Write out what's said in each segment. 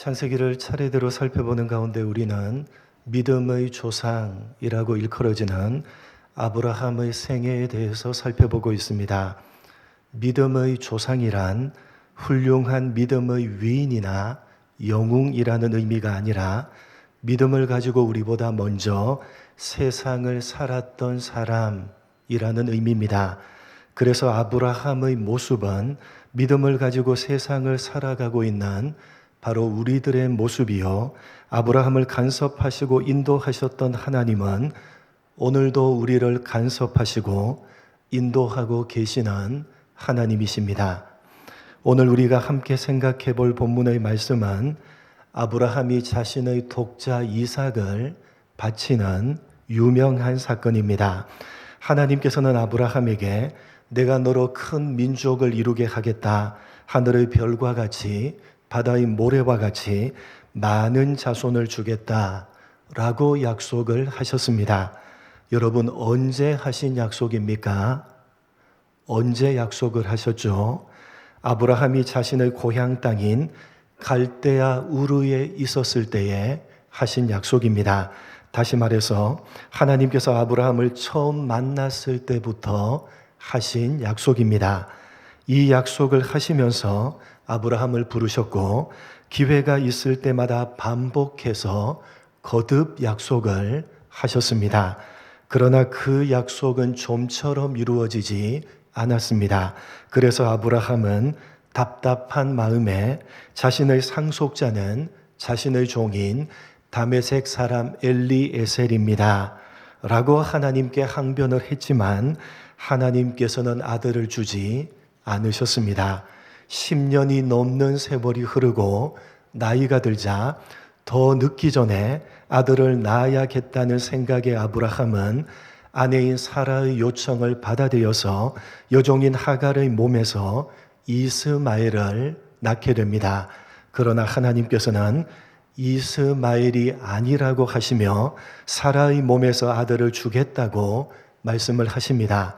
창세기를 차례대로 살펴보는 가운데 우리는 믿음의 조상이라고 일컬어지는 아브라함의 생애에 대해서 살펴보고 있습니다. 믿음의 조상이란 훌륭한 믿음의 위인이나 영웅이라는 의미가 아니라 믿음을 가지고 우리보다 먼저 세상을 살았던 사람이라는 의미입니다. 그래서 아브라함의 모습은 믿음을 가지고 세상을 살아가고 있는 바로 우리들의 모습이요, 아브라함을 간섭하시고 인도하셨던 하나님은 오늘도 우리를 간섭하시고 인도하고 계시는 하나님이십니다. 오늘 우리가 함께 생각해 볼 본문의 말씀은 아브라함이 자신의 독자 이삭을 바치는 유명한 사건입니다. 하나님께서는 아브라함에게 내가 너로 큰 민족을 이루게 하겠다, 하늘의 별과 같이 바다의 모래와 같이 많은 자손을 주겠다라고 약속을 하셨습니다. 여러분, 언제 하신 약속입니까? 언제 약속을 하셨죠? 아브라함이 자신의 고향 땅인 갈대아 우르에 있었을 때에 하신 약속입니다. 다시 말해서 하나님께서 아브라함을 처음 만났을 때부터 하신 약속입니다. 이 약속을 하시면서 아브라함을 부르셨고 기회가 있을 때마다 반복해서 거듭 약속을 하셨습니다. 그러나 그 약속은 좀처럼 이루어지지 않았습니다. 그래서 아브라함은 답답한 마음에 자신의 상속자는 자신의 종인 다메섹 사람 엘리에셀입니다 라고 하나님께 항변을 했지만 하나님께서는 아들을 주지 않으셨습니다. 10년이 넘는 세월이 흐르고 나이가 들자 더 늦기 전에 아들을 낳아야겠다는 생각에 아브라함은 아내인 사라의 요청을 받아들여서 여종인 하갈의 몸에서 이스마엘을 낳게 됩니다. 그러나 하나님께서는 이스마엘이 아니라고 하시며 사라의 몸에서 아들을 주겠다고 말씀을 하십니다.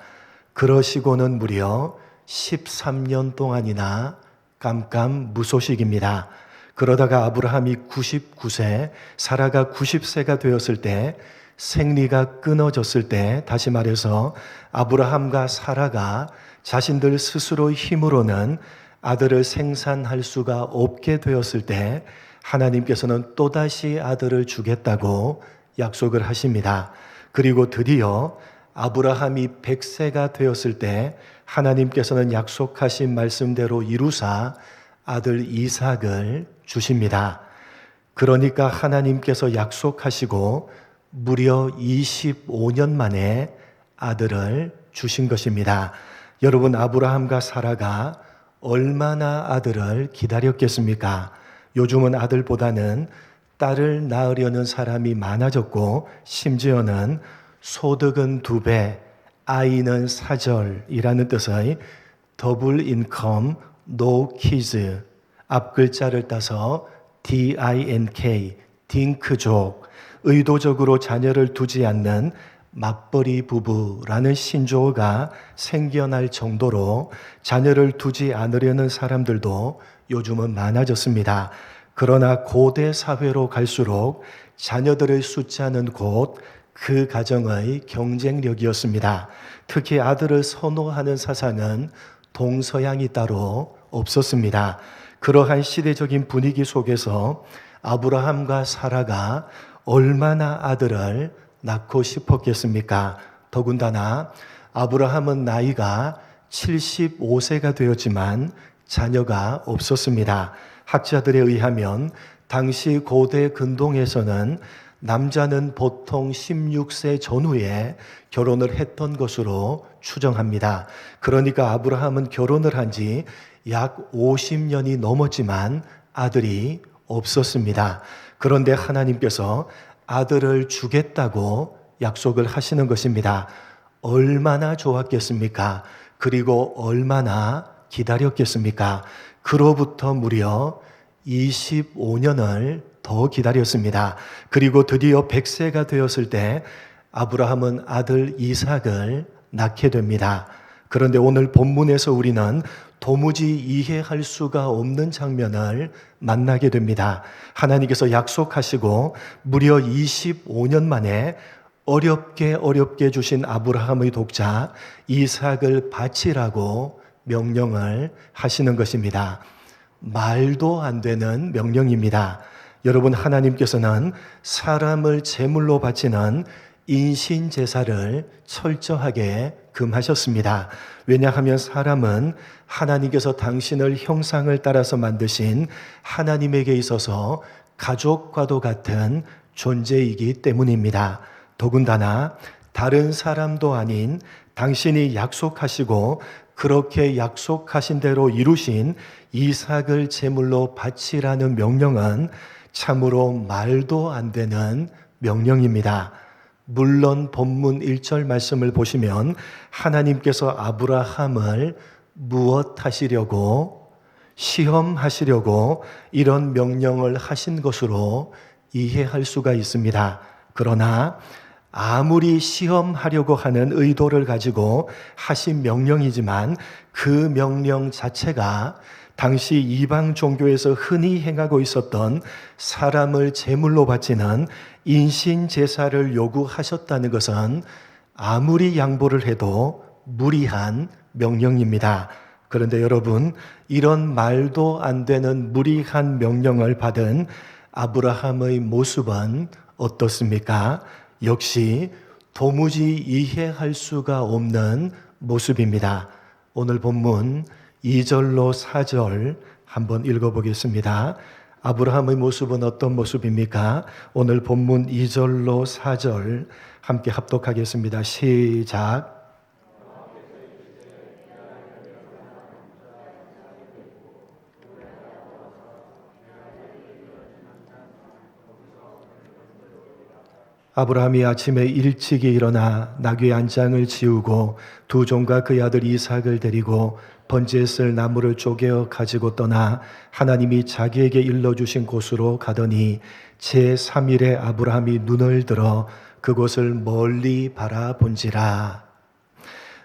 그러시고는 무려 13년 동안이나 깜깜무소식입니다. 그러다가 아브라함이 99세, 사라가 90세가 되었을 때, 생리가 끊어졌을 때, 다시 말해서 아브라함과 사라가 자신들 스스로의 힘으로는 아들을 생산할 수가 없게 되었을 때 하나님께서는 또다시 아들을 주겠다고 약속을 하십니다. 그리고 드디어 아브라함이 100세가 되었을 때 하나님께서는 약속하신 말씀대로 이루사 아들 이삭을 주십니다. 그러니까 하나님께서 약속하시고 무려 25년 만에 아들을 주신 것입니다. 여러분, 아브라함과 사라가 얼마나 아들을 기다렸겠습니까? 요즘은 아들보다는 딸을 낳으려는 사람이 많아졌고 심지어는 소득은 2배, 아이는 사절이라는 뜻의 더블 인컴, 노 키즈, 앞글자를 따서 DINK, 딩크족, 의도적으로 자녀를 두지 않는 맞벌이 부부라는 신조어가 생겨날 정도로 자녀를 두지 않으려는 사람들도 요즘은 많아졌습니다. 그러나 고대 사회로 갈수록 자녀들의 숫자는 곧 그 가정의 경쟁력이었습니다. 특히 아들을 선호하는 사상은 동서양이 따로 없었습니다. 그러한 시대적인 분위기 속에서 아브라함과 사라가 얼마나 아들을 낳고 싶었겠습니까? 더군다나 아브라함은 나이가 75세가 되었지만 자녀가 없었습니다. 학자들에 의하면 당시 고대 근동에서는 남자는 보통 16세 전후에 결혼을 했던 것으로 추정합니다. 그러니까 아브라함은 결혼을 한 지 약 50년이 넘었지만 아들이 없었습니다. 그런데 하나님께서 아들을 주겠다고 약속을 하시는 것입니다. 얼마나 좋았겠습니까? 그리고 얼마나 기다렸겠습니까? 그로부터 무려 25년을 더 기다렸습니다. 그리고 드디어 100세가 되었을 때 아브라함은 아들 이삭을 낳게 됩니다. 그런데 오늘 본문에서 우리는 도무지 이해할 수가 없는 장면을 만나게 됩니다. 하나님께서 약속하시고 무려 25년 만에 어렵게 주신 아브라함의 독자 이삭을 바치라고 명령을 하시는 것입니다. 말도 안 되는 명령입니다. 여러분, 하나님께서는 사람을 제물로 바치는 인신 제사를 철저하게 금하셨습니다. 왜냐하면 사람은 하나님께서 당신을 형상을 따라서 만드신 하나님에게 있어서 가족과도 같은 존재이기 때문입니다. 더군다나 다른 사람도 아닌 당신이 약속하시고 그렇게 약속하신 대로 이루신 이삭을 제물로 바치라는 명령은 참으로 말도 안 되는 명령입니다. 물론 본문 1절 말씀을 보시면 하나님께서 아브라함을 무엇 하시려고, 시험하시려고 이런 명령을 하신 것으로 이해할 수가 있습니다. 그러나 아무리 시험하려고 하는 의도를 가지고 하신 명령이지만 그 명령 자체가 당시 이방 종교에서 흔히 행하고 있었던 사람을 제물로 바치는 인신 제사를 요구하셨다는 것은 아무리 양보를 해도 무리한 명령입니다. 그런데 여러분, 이런 말도 안 되는 무리한 명령을 받은 아브라함의 모습은 어떻습니까? 역시 도무지 이해할 수가 없는 모습입니다. 오늘 본문 2절로 4절 한번 읽어보겠습니다. 아브라함의 모습은 어떤 모습입니까? 오늘 본문 2절로 4절 함께 합독하겠습니다. 시작. 아브라함이 아침에 일찍이 일어나 나귀 안장을 지우고 두 종과 그의 아들 이삭을 데리고 번제에 쓸 나무를 쪼개어 가지고 떠나 하나님이 자기에게 일러주신 곳으로 가더니 제3일에 아브라함이 눈을 들어 그곳을 멀리 바라본지라.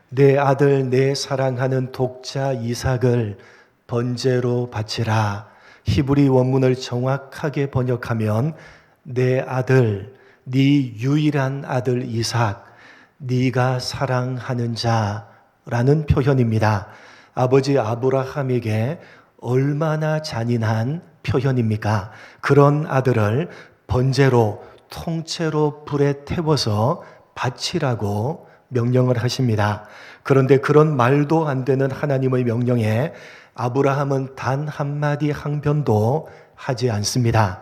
내 아들, 내 사랑하는 독자 이삭을 번제로 바치라. 히브리 원문을 정확하게 번역하면 내 아들, 네 유일한 아들 이삭, 네가 사랑하는 자라는 표현입니다. 아버지 아브라함에게 얼마나 잔인한 표현입니까? 그런 아들을 번제로 통째로 불에 태워서 바치라고 명령을 하십니다. 그런데 그런 말도 안 되는 하나님의 명령에 아브라함은 단 한마디 항변도 하지 않습니다.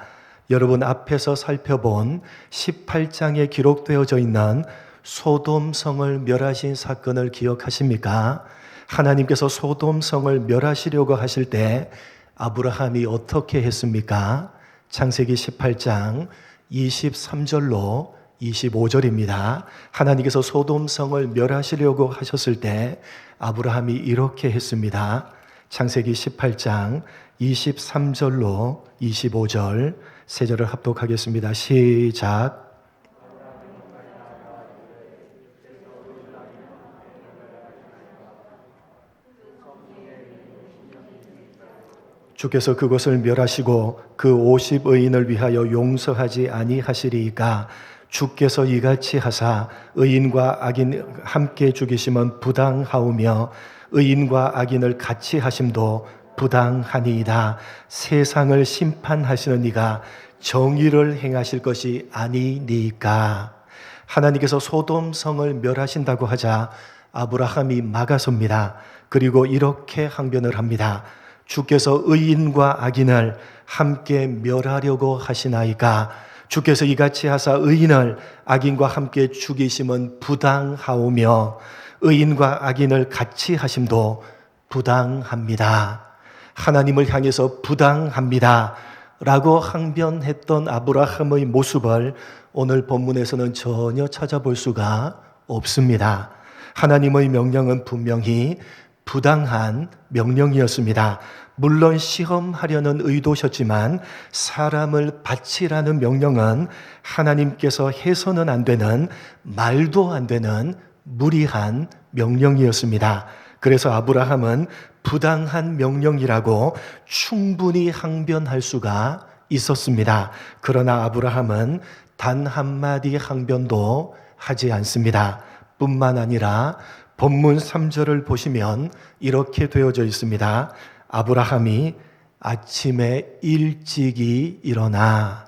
여러분, 앞에서 살펴본 18장에 기록되어져 있는 소돔성을 멸하신 사건을 기억하십니까? 하나님께서 소돔성을 멸하시려고 하실 때 아브라함이 어떻게 했습니까? 창세기 18장 23절로 25절입니다. 하나님께서 소돔성을 멸하시려고 하셨을 때 아브라함이 이렇게 했습니다. 창세기 18장 23절로 25절 세 절을 합독하겠습니다. 시작. 주께서 그것을 멸하시고 그 50의인을 위하여 용서하지 아니하시리이까 주께서 이같이 하사 의인과 악인 함께 죽이심은 부당하오며 의인과 악인을 같이 하심도 부당하니이다. 세상을 심판하시는 이가 정의를 행하실 것이 아니니까. 하나님께서 소돔성을 멸하신다고 하자 아브라함이 막아섭니다. 그리고 이렇게 항변을 합니다. 주께서 의인과 악인을 함께 멸하려고 하시나이까 주께서 이같이 하사 의인을 악인과 함께 죽이심은 부당하오며 의인과 악인을 같이 하심도 부당합니다. 하나님을 향해서 부당합니다 라고 항변했던 아브라함의 모습을 오늘 본문에서는 전혀 찾아볼 수가 없습니다. 하나님의 명령은 분명히 부당한 명령이었습니다. 물론 시험하려는 의도셨지만 사람을 바치라는 명령은 하나님께서 해서는 안 되는, 말도 안 되는 무리한 명령이었습니다. 그래서 아브라함은 부당한 명령이라고 충분히 항변할 수가 있었습니다. 그러나 아브라함은 단 한마디 항변도 하지 않습니다. 뿐만 아니라 본문 3절을 보시면 이렇게 되어져 있습니다. 아브라함이 아침에 일찍이 일어나.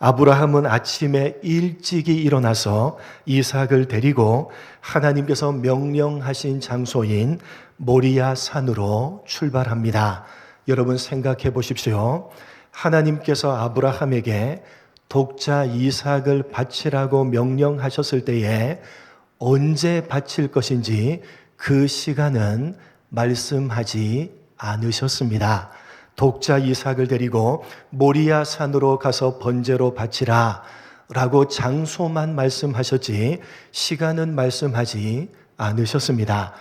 아브라함은 아침에 일찍이 일어나서 이삭을 데리고 하나님께서 명령하신 장소인 모리아 산으로 출발합니다. 여러분 생각해 보십시오. 하나님께서 아브라함에게 독자 이삭을 바치라고 명령하셨을 때에 언제 바칠 것인지 그 시간은 말씀하지 않으셨습니다. 독자 이삭을 데리고 모리아 산으로 가서 번제로 바치라 라고 장소만 말씀하셨지 시간은 말씀하지 않으셨습니다.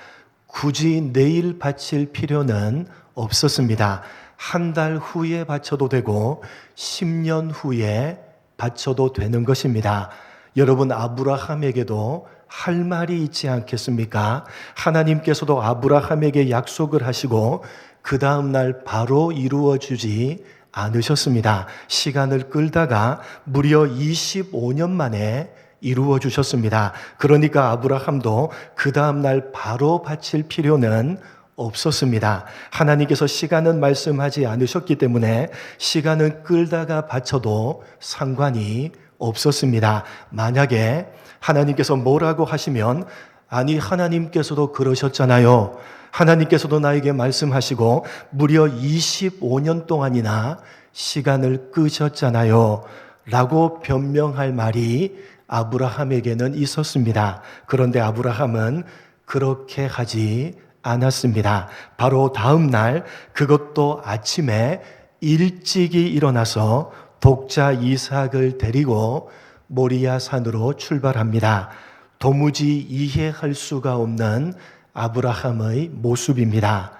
굳이 내일 바칠 필요는 없었습니다. 한 달 후에 바쳐도 되고 10년 후에 바쳐도 되는 것입니다. 여러분, 아브라함에게도 할 말이 있지 않겠습니까? 하나님께서도 아브라함에게 약속을 하시고 그 다음 날 바로 이루어 주지 않으셨습니다. 시간을 끌다가 무려 25년 만에 이루어 주셨습니다. 그러니까 아브라함도 그 다음 날 바로 바칠 필요는 없었습니다. 하나님께서 시간은 말씀하지 않으셨기 때문에 시간은 끌다가 바쳐도 상관이 없었습니다. 만약에 하나님께서 뭐라고 하시면 아니 하나님께서도 그러셨잖아요. 하나님께서도 나에게 말씀하시고 무려 25년 동안이나 시간을 끄셨잖아요. 라고 변명할 말이 아브라함에게는 있었습니다. 그런데 아브라함은 그렇게 하지 않았습니다. 바로 다음 날 그것도 아침에 일찍이 일어나서 독자 이삭을 데리고 모리아 산으로 출발합니다. 도무지 이해할 수가 없는 아브라함의 모습입니다.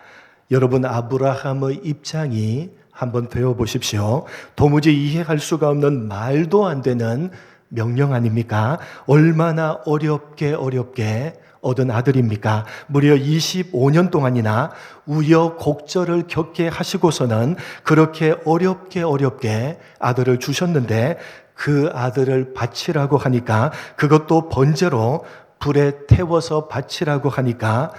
여러분, 아브라함의 입장이 한번 배워보십시오. 도무지 이해할 수가 없는 말도 안 되는 명령 아닙니까? 얼마나 어렵게 얻은 아들입니까? 무려 25년 동안이나 우여곡절을 겪게 하시고서는 그렇게 어렵게 아들을 주셨는데 그 아들을 바치라고 하니까 그것도 번제로 불에 태워서 바치라고 하니까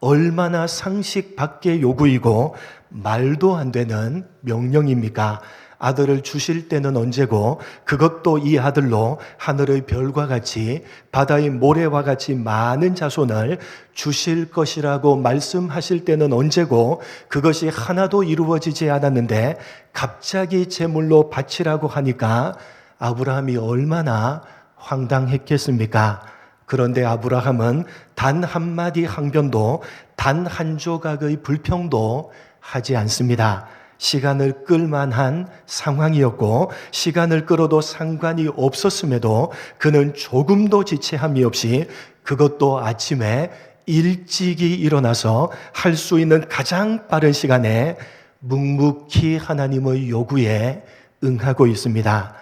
얼마나 상식 밖의 요구이고 말도 안 되는 명령입니까? 아들을 주실 때는 언제고 그것도 이 아들로 하늘의 별과 같이 바다의 모래와 같이 많은 자손을 주실 것이라고 말씀하실 때는 언제고 그것이 하나도 이루어지지 않았는데 갑자기 제물로 바치라고 하니까 아브라함이 얼마나 황당했겠습니까? 그런데 아브라함은 단 한마디 항변도 단 한 조각의 불평도 하지 않습니다. 시간을 끌만한 상황이었고 시간을 끌어도 상관이 없었음에도 그는 조금도 지체함이 없이 그것도 아침에 일찍이 일어나서 할 수 있는 가장 빠른 시간에 묵묵히 하나님의 요구에 응하고 있습니다.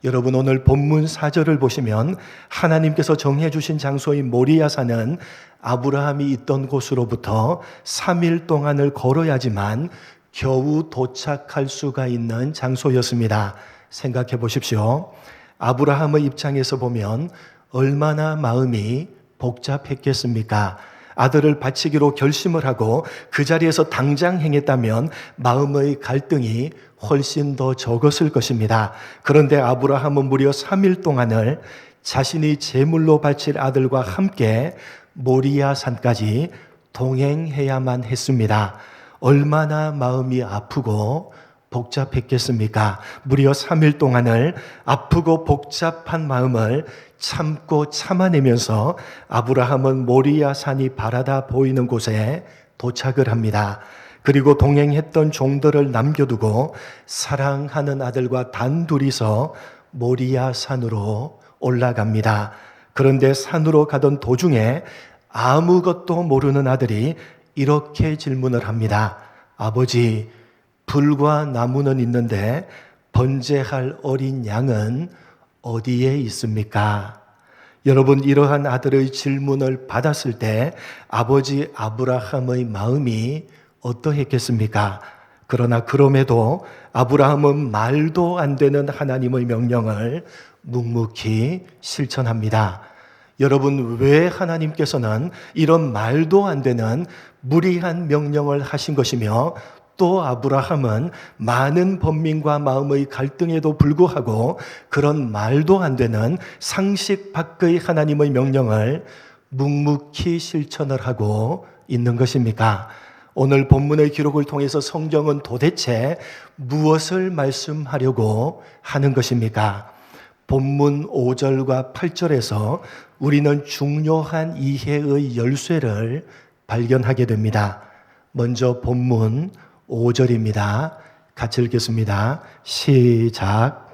여러분, 오늘 본문 4절을 보시면 하나님께서 정해주신 장소인 모리아산은 아브라함이 있던 곳으로부터 3일 동안을 걸어야지만 겨우 도착할 수가 있는 장소였습니다. 생각해 보십시오. 아브라함의 입장에서 보면 얼마나 마음이 복잡했겠습니까? 아들을 바치기로 결심을 하고 그 자리에서 당장 행했다면 마음의 갈등이 훨씬 더 적었을 것입니다. 그런데 아브라함은 무려 3일 동안을 자신이 제물로 바칠 아들과 함께 모리아 산까지 동행해야만 했습니다. 얼마나 마음이 아프고 복잡했겠습니까? 무려 3일 동안을 아프고 복잡한 마음을 참고 참아내면서 아브라함은 모리아 산이 바라다 보이는 곳에 도착을 합니다. 그리고 동행했던 종들을 남겨두고 사랑하는 아들과 단둘이서 모리아 산으로 올라갑니다. 그런데 산으로 가던 도중에 아무것도 모르는 아들이 이렇게 질문을 합니다. 아버지, 불과 나무는 있는데 번제할 어린 양은 어디에 있습니까? 여러분, 이러한 아들의 질문을 받았을 때 아버지 아브라함의 마음이 어떠했겠습니까? 그러나 그럼에도 아브라함은 말도 안 되는 하나님의 명령을 묵묵히 실천합니다. 여러분, 왜 하나님께서는 이런 말도 안 되는 무리한 명령을 하신 것이며 또 아브라함은 많은 번민과 마음의 갈등에도 불구하고 그런 말도 안 되는 상식 밖의 하나님의 명령을 묵묵히 실천을 하고 있는 것입니까? 오늘 본문의 기록을 통해서 성경은 도대체 무엇을 말씀하려고 하는 것입니까? 본문 5절과 8절에서 우리는 중요한 이해의 열쇠를 발견하게 됩니다. 먼저 본문 5절입니다. 같이 읽겠습니다. 시작.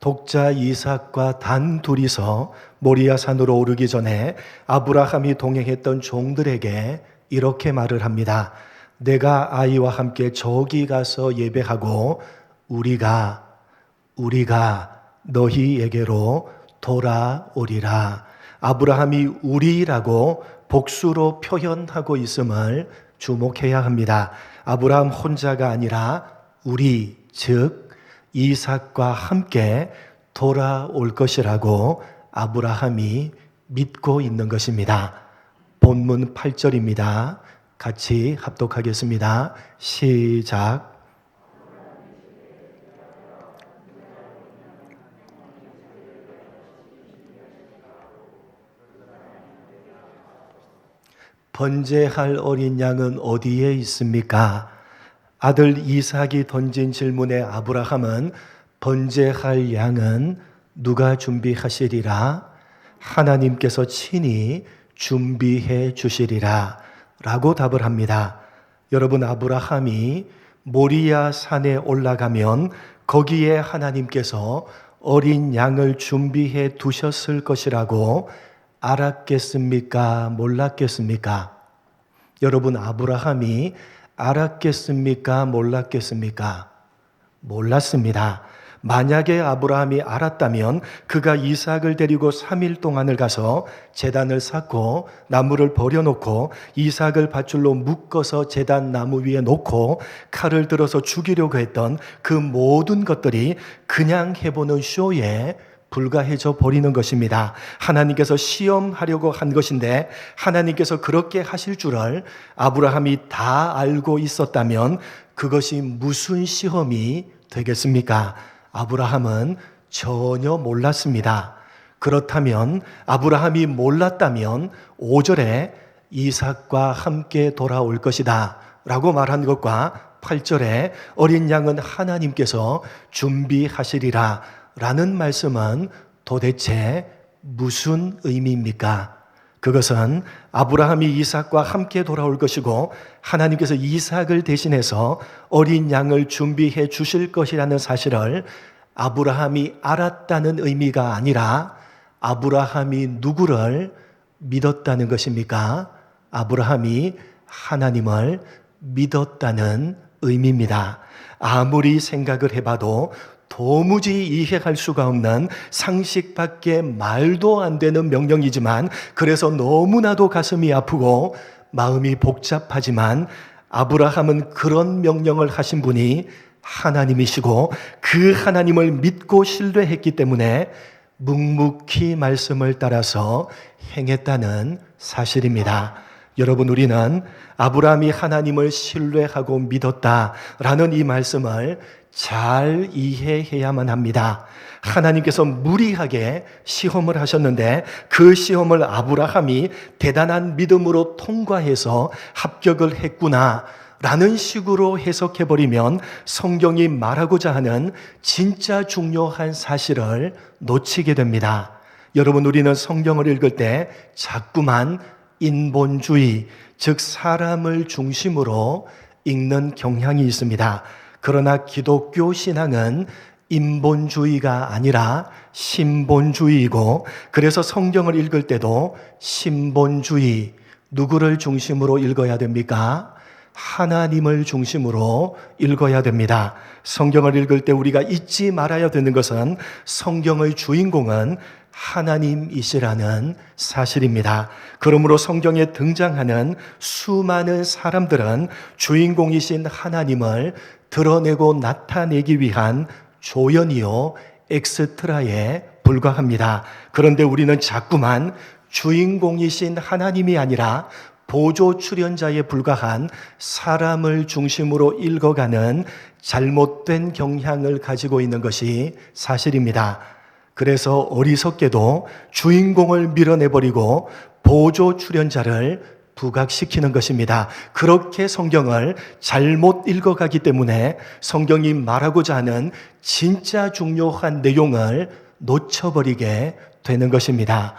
독자 이삭과 단 둘이서 모리아 산으로 오르기 전에 아브라함이 동행했던 종들에게 이렇게 말을 합니다. 내가 아이와 함께 저기 가서 예배하고 우리가 너희에게로 돌아오리라. 아브라함이 우리라고 복수로 표현하고 있음을 주목해야 합니다. 아브라함 혼자가 아니라 우리, 즉 이삭과 함께 돌아올 것이라고 아브라함이 믿고 있는 것입니다. 본문 8절입니다. 같이 합독하겠습니다. 시작. 번제할 어린 양은 어디에 있습니까? 아들 이삭이 던진 질문에 아브라함은 번제할 양은 누가 준비하시리라? 하나님께서 친히 준비해 주시리라 라고 답을 합니다. 여러분, 아브라함이 모리아 산에 올라가면 거기에 하나님께서 어린 양을 준비해 두셨을 것이라고 알았겠습니까? 몰랐겠습니까? 여러분, 아브라함이 알았겠습니까? 몰랐겠습니까? 몰랐습니다. 만약에 아브라함이 알았다면 그가 이삭을 데리고 3일 동안을 가서 제단을 쌓고 나무를 버려놓고 이삭을 밧줄로 묶어서 제단 나무 위에 놓고 칼을 들어서 죽이려고 했던 그 모든 것들이 그냥 해보는 쇼에 불과해져 버리는 것입니다. 하나님께서 시험하려고 한 것인데 하나님께서 그렇게 하실 줄을 아브라함이 다 알고 있었다면 그것이 무슨 시험이 되겠습니까? 아브라함은 전혀 몰랐습니다. 그렇다면 아브라함이 몰랐다면 5절에 이삭과 함께 돌아올 것이다 라고 말한 것과 8절에 어린 양은 하나님께서 준비하시리라 라는 말씀은 도대체 무슨 의미입니까? 그것은 아브라함이 이삭과 함께 돌아올 것이고 하나님께서 이삭을 대신해서 어린 양을 준비해 주실 것이라는 사실을 아브라함이 알았다는 의미가 아니라 아브라함이 누구를 믿었다는 것입니까? 아브라함이 하나님을 믿었다는 의미입니다. 아무리 생각을 해봐도 도무지 이해할 수가 없는 상식밖에 말도 안 되는 명령이지만 그래서 너무나도 가슴이 아프고 마음이 복잡하지만 아브라함은 그런 명령을 하신 분이 하나님이시고 그 하나님을 믿고 신뢰했기 때문에 묵묵히 말씀을 따라서 행했다는 사실입니다. 여러분, 우리는 아브라함이 하나님을 신뢰하고 믿었다라는 이 말씀을 잘 이해해야만 합니다. 하나님께서 무리하게 시험을 하셨는데 그 시험을 아브라함이 대단한 믿음으로 통과해서 합격을 했구나 라는 식으로 해석해버리면 성경이 말하고자 하는 진짜 중요한 사실을 놓치게 됩니다. 여러분, 우리는 성경을 읽을 때 자꾸만 인본주의, 즉 사람을 중심으로 읽는 경향이 있습니다. 그러나 기독교 신앙은 인본주의가 아니라 신본주의이고 그래서 성경을 읽을 때도 신본주의, 누구를 중심으로 읽어야 됩니까? 하나님을 중심으로 읽어야 됩니다. 성경을 읽을 때 우리가 잊지 말아야 되는 것은 성경의 주인공은 하나님이시라는 사실입니다. 그러므로 성경에 등장하는 수많은 사람들은 주인공이신 하나님을 드러내고 나타내기 위한 조연이요 엑스트라에 불과합니다. 그런데 우리는 자꾸만 주인공이신 하나님이 아니라 보조 출연자에 불과한 사람을 중심으로 읽어가는 잘못된 경향을 가지고 있는 것이 사실입니다. 그래서 어리석게도 주인공을 밀어내버리고 보조 출연자를 부각시키는 것입니다. 그렇게 성경을 잘못 읽어가기 때문에 성경이 말하고자 하는 진짜 중요한 내용을 놓쳐버리게 되는 것입니다.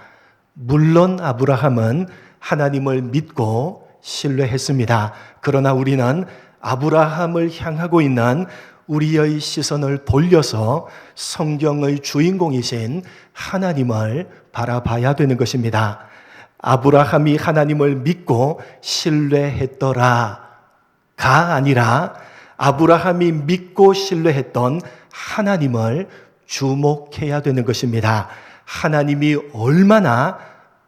물론 아브라함은 하나님을 믿고 신뢰했습니다. 그러나 우리는 아브라함을 향하고 있는 우리의 시선을 돌려서 성경의 주인공이신 하나님을 바라봐야 되는 것입니다. 아브라함이 하나님을 믿고 신뢰했더라가 아니라 아브라함이 믿고 신뢰했던 하나님을 주목해야 되는 것입니다. 하나님이 얼마나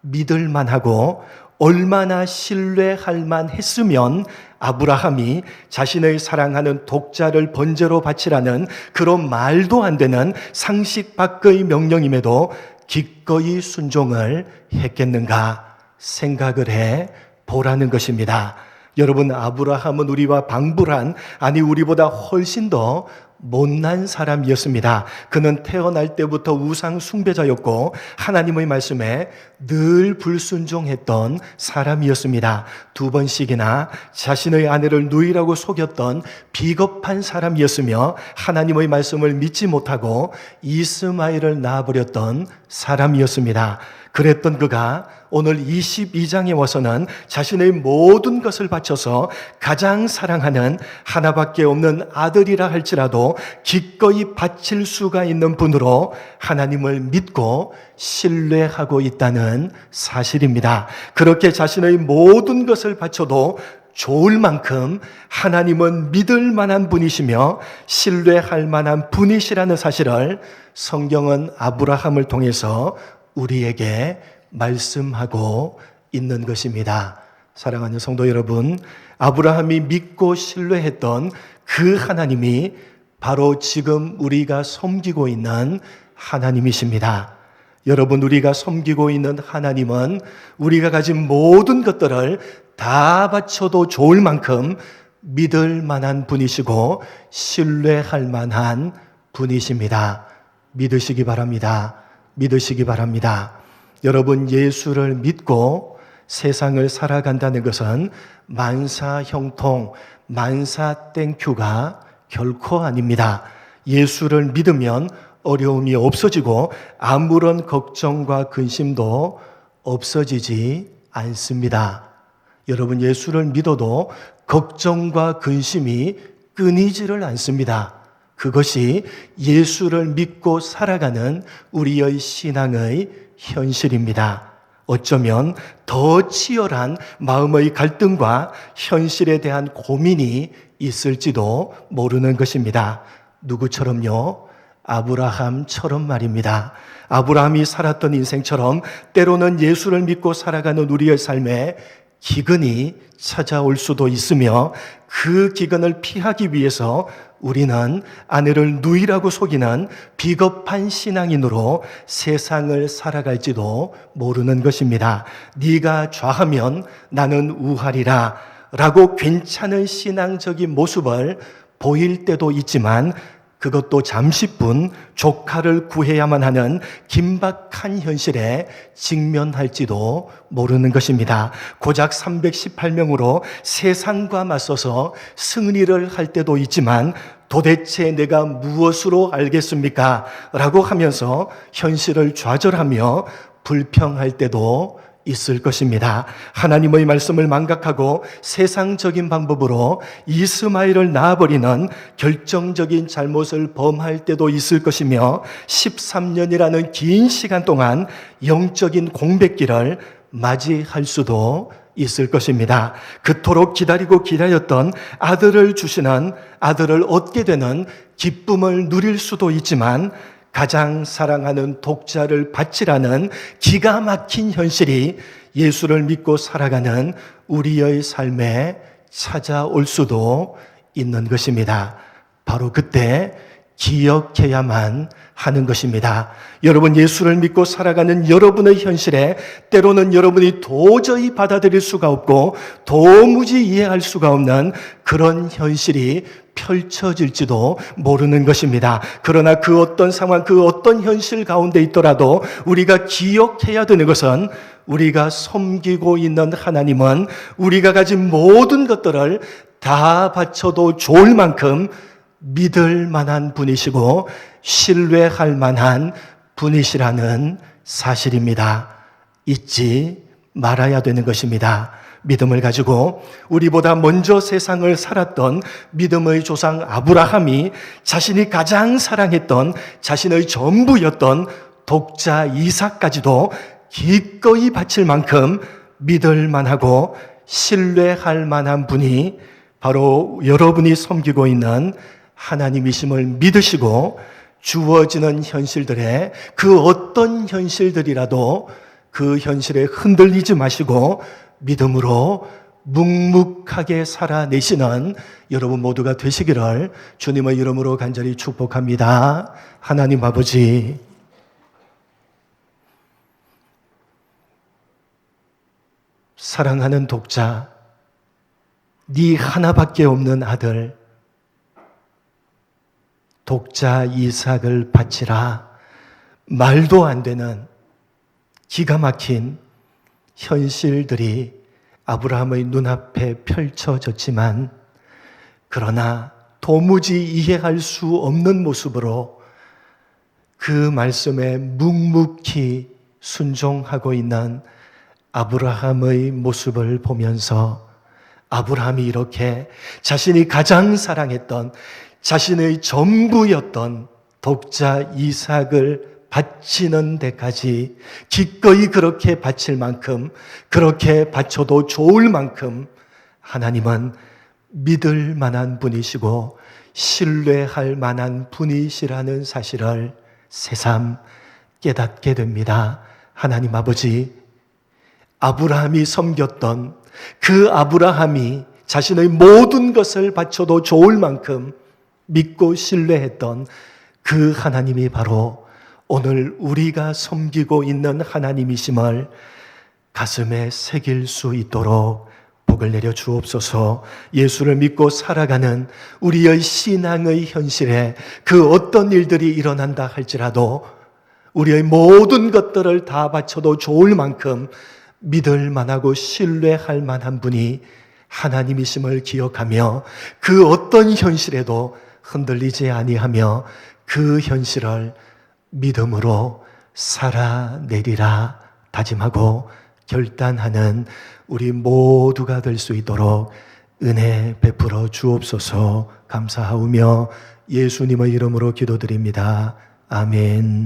믿을 만하고 얼마나 신뢰할 만했으면 아브라함이 자신의 사랑하는 독자를 번제로 바치라는 그런 말도 안 되는 상식 밖의 명령임에도 기꺼이 순종을 했겠는가 생각을 해 보라는 것입니다. 여러분, 아브라함은 우리와 방불한, 아니 우리보다 훨씬 더 못난 사람이었습니다. 그는 태어날 때부터 우상 숭배자였고 하나님의 말씀에 늘 불순종했던 사람이었습니다. 2번씩이나 자신의 아내를 누이라고 속였던 비겁한 사람이었으며 하나님의 말씀을 믿지 못하고 이스마엘을 낳아버렸던 사람이었습니다. 그랬던 그가 오늘 22장에 와서는 자신의 모든 것을 바쳐서 가장 사랑하는 하나밖에 없는 아들이라 할지라도 기꺼이 바칠 수가 있는 분으로 하나님을 믿고 신뢰하고 있다는 사실입니다. 그렇게 자신의 모든 것을 바쳐도 좋을 만큼 하나님은 믿을 만한 분이시며 신뢰할 만한 분이시라는 사실을 성경은 아브라함을 통해서 우리에게 말씀하고 있는 것입니다. 사랑하는 성도 여러분, 아브라함이 믿고 신뢰했던 그 하나님이 바로 지금 우리가 섬기고 있는 하나님이십니다. 여러분, 우리가 섬기고 있는 하나님은 우리가 가진 모든 것들을 다 바쳐도 좋을 만큼 믿을 만한 분이시고 신뢰할 만한 분이십니다. 믿으시기 바랍니다. 믿으시기 바랍니다. 여러분, 예수를 믿고 세상을 살아간다는 것은 만사 형통, 만사 땡큐가 결코 아닙니다. 예수를 믿으면 어려움이 없어지고 아무런 걱정과 근심도 없어지지 않습니다. 여러분, 예수를 믿어도 걱정과 근심이 끊이지를 않습니다. 그것이 예수를 믿고 살아가는 우리의 신앙의 현실입니다. 어쩌면 더 치열한 마음의 갈등과 현실에 대한 고민이 있을지도 모르는 것입니다. 누구처럼요? 아브라함처럼 말입니다. 아브라함이 살았던 인생처럼 때로는 예수를 믿고 살아가는 우리의 삶에 기근이 찾아올 수도 있으며 그 기근을 피하기 위해서 우리는 아내를 누이라고 속이는 비겁한 신앙인으로 세상을 살아갈지도 모르는 것입니다. 네가 좌하면 나는 우하리라 라고 괜찮은 신앙적인 모습을 보일 때도 있지만 그것도 잠시뿐 조카를 구해야만 하는 긴박한 현실에 직면할지도 모르는 것입니다. 고작 318명으로 세상과 맞서서 승리를 할 때도 있지만 도대체 내가 무엇으로 알겠습니까? 라고 하면서 현실을 좌절하며 불평할 때도 있을 것입니다. 하나님의 말씀을 망각하고 세상적인 방법으로 이스마엘을 낳아버리는 결정적인 잘못을 범할 때도 있을 것이며 13년이라는 긴 시간 동안 영적인 공백기를 맞이할 수도 있을 것입니다. 그토록 기다리고 기다렸던 아들을 주시는, 아들을 얻게 되는 기쁨을 누릴 수도 있지만 가장 사랑하는 독자를 바치라는 기가 막힌 현실이 예수를 믿고 살아가는 우리의 삶에 찾아올 수도 있는 것입니다. 바로 그때 기억해야만 하는 것입니다. 여러분, 예수를 믿고 살아가는 여러분의 현실에 때로는 여러분이 도저히 받아들일 수가 없고 도무지 이해할 수가 없는 그런 현실이 펼쳐질지도 모르는 것입니다. 그러나 그 어떤 상황, 그 어떤 현실 가운데 있더라도 우리가 기억해야 되는 것은 우리가 섬기고 있는 하나님은 우리가 가진 모든 것들을 다 바쳐도 좋을 만큼 믿을 만한 분이시고 신뢰할 만한 분이시라는 사실입니다. 잊지 말아야 되는 것입니다. 믿음을 가지고 우리보다 먼저 세상을 살았던 믿음의 조상 아브라함이 자신이 가장 사랑했던, 자신의 전부였던 독자 이삭까지도 기꺼이 바칠 만큼 믿을 만하고 신뢰할 만한 분이 바로 여러분이 섬기고 있는 하나님이심을 믿으시고 주어지는 현실들에 그 어떤 현실들이라도 그 현실에 흔들리지 마시고 믿음으로 묵묵하게 살아내시는 여러분 모두가 되시기를 주님의 이름으로 간절히 축복합니다. 하나님 아버지, 사랑하는 독자, 네 하나밖에 없는 아들 독자 이삭을 바치라, 말도 안 되는 기가 막힌 현실들이 아브라함의 눈앞에 펼쳐졌지만 그러나 도무지 이해할 수 없는 모습으로 그 말씀에 묵묵히 순종하고 있는 아브라함의 모습을 보면서 아브라함이 이렇게 자신이 가장 사랑했던, 자신의 전부였던 독자 이삭을 바치는 데까지 기꺼이 그렇게 바칠 만큼, 그렇게 바쳐도 좋을 만큼 하나님은 믿을 만한 분이시고 신뢰할 만한 분이시라는 사실을 새삼 깨닫게 됩니다. 하나님 아버지, 아브라함이 섬겼던 그 아브라함이 자신의 모든 것을 바쳐도 좋을 만큼 믿고 신뢰했던 그 하나님이 바로 오늘 우리가 섬기고 있는 하나님이심을 가슴에 새길 수 있도록 복을 내려 주옵소서. 예수를 믿고 살아가는 우리의 신앙의 현실에 그 어떤 일들이 일어난다 할지라도 우리의 모든 것들을 다 바쳐도 좋을 만큼 믿을 만하고 신뢰할 만한 분이 하나님이심을 기억하며 그 어떤 현실에도 흔들리지 아니하며 그 현실을 믿음으로 살아내리라 다짐하고 결단하는 우리 모두가 될 수 있도록 은혜 베풀어 주옵소서. 감사하오며 예수님의 이름으로 기도드립니다. 아멘.